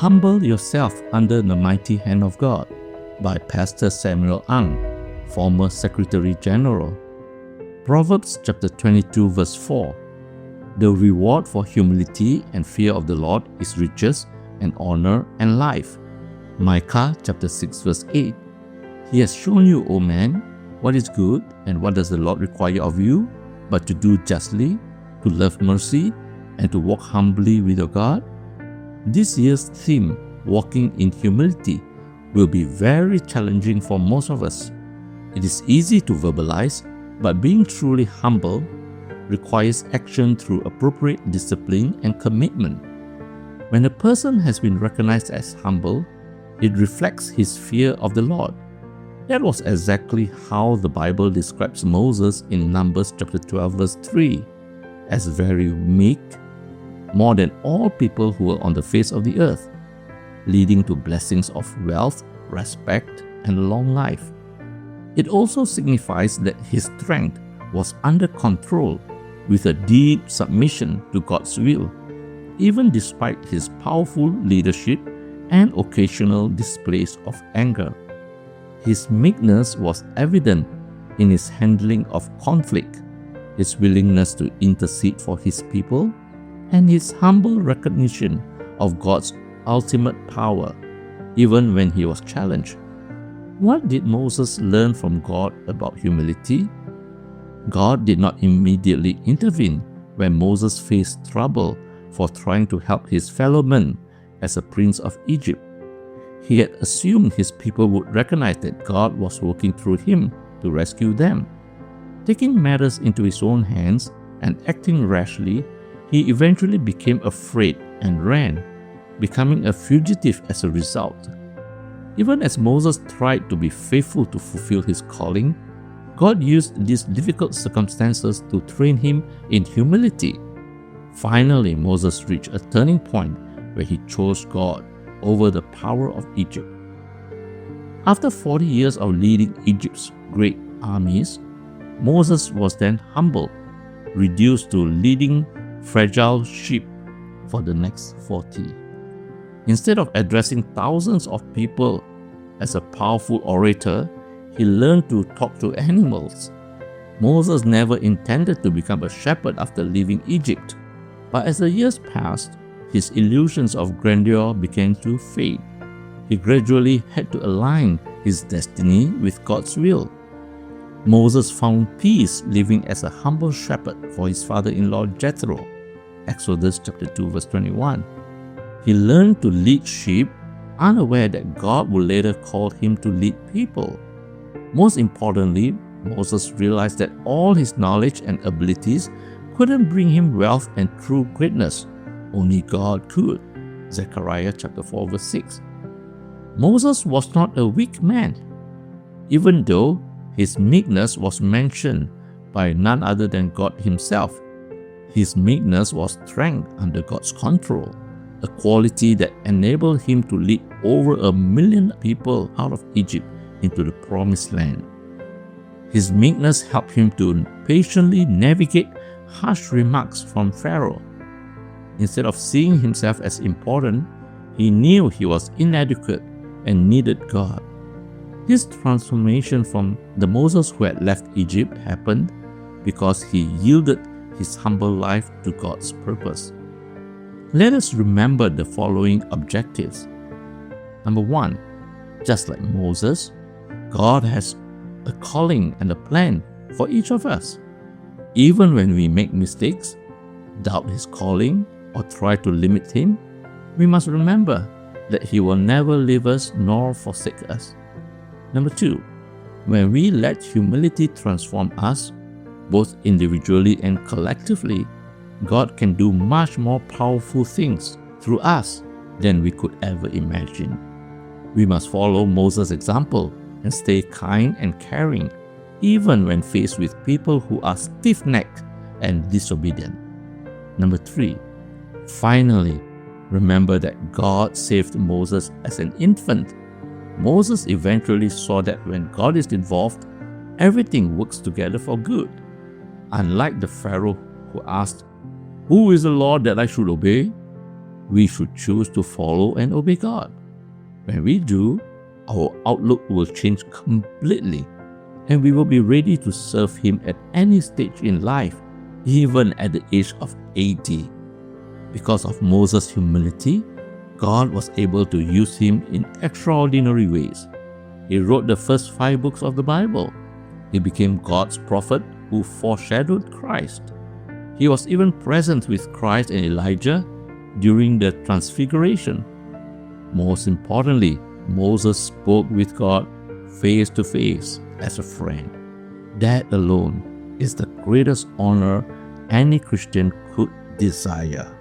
Humble Yourself Under the Mighty Hand of God by Pastor Samuel Ang, former Secretary General. Proverbs chapter 22 verse 4. The reward for humility and fear of the Lord is riches and honor and life. Micah chapter 6 verse 8. He has shown you, O man, what is good and what does the Lord require of you, but to do justly, to love mercy, and to walk humbly with your God. This year's theme, Walking in Humility, will be very challenging for most of us. It is easy to verbalize, but being truly humble requires action through appropriate discipline and commitment. When a person has been recognized as humble, it reflects his fear of the Lord. That was exactly how the Bible describes Moses in Numbers chapter 12 verse 3, as very meek, more than all people who were on the face of the earth, leading to blessings of wealth, respect, and long life. It also signifies that his strength was under control with a deep submission to God's will, even despite his powerful leadership and occasional displays of anger. His meekness was evident in his handling of conflict, his willingness to intercede for his people, and his humble recognition of God's ultimate power, even when he was challenged. What did Moses learn from God about humility? God did not immediately intervene when Moses faced trouble for trying to help his fellow men as a prince of Egypt. He had assumed his people would recognize that God was working through him to rescue them. Taking matters into his own hands and acting rashly, he eventually became afraid and ran, becoming a fugitive as a result. Even as Moses tried to be faithful to fulfill his calling, God used these difficult circumstances to train him in humility. Finally, Moses reached a turning point where he chose God over the power of Egypt. After 40 years of leading Egypt's great armies, Moses was then humbled, reduced to leading fragile sheep for the next 40. Instead of addressing thousands of people as a powerful orator, he learned to talk to animals. Moses never intended to become a shepherd after leaving Egypt, but as the years passed, his illusions of grandeur began to fade. He gradually had to align his destiny with God's will. Moses found peace living as a humble shepherd for his father-in-law Jethro. Exodus chapter 2 verse 21. He learned to lead sheep, unaware that God would later call him to lead people. Most importantly, Moses realized that all his knowledge and abilities couldn't bring him wealth and true greatness. Only God could. Zechariah chapter 4 verse 6. Moses was not a weak man, even though his meekness was mentioned by none other than God himself. His meekness was strength under God's control, a quality that enabled him to lead over 1 million people out of Egypt into the promised land. His meekness helped him to patiently navigate harsh remarks from Pharaoh. Instead of seeing himself as important, he knew he was inadequate and needed God. His transformation from the Moses who had left Egypt happened because he yielded his humble life to God's purpose. Let us remember the following objectives. Number 1, just like Moses, God has a calling and a plan for each of us. Even when we make mistakes, doubt his calling, or try to limit him, we must remember that he will never leave us nor forsake us. Number 2, when we let humility transform us, both individually and collectively, God can do much more powerful things through us than we could ever imagine. We must follow Moses' example and stay kind and caring, even when faced with people who are stiff-necked and disobedient. Number 3, finally, remember that God saved Moses as an infant. Moses eventually saw that when God is involved, everything works together for good. Unlike the Pharaoh who asked, "Who is the Lord that I should obey?" we should choose to follow and obey God. When we do, our outlook will change completely, and we will be ready to serve Him at any stage in life, even at the age of 80. Because of Moses' humility, God was able to use him in extraordinary ways. He wrote the first 5 books of the Bible. He became God's prophet who foreshadowed Christ. He was even present with Christ and Elijah during the Transfiguration. Most importantly, Moses spoke with God face to face as a friend. That alone is the greatest honor any Christian could desire.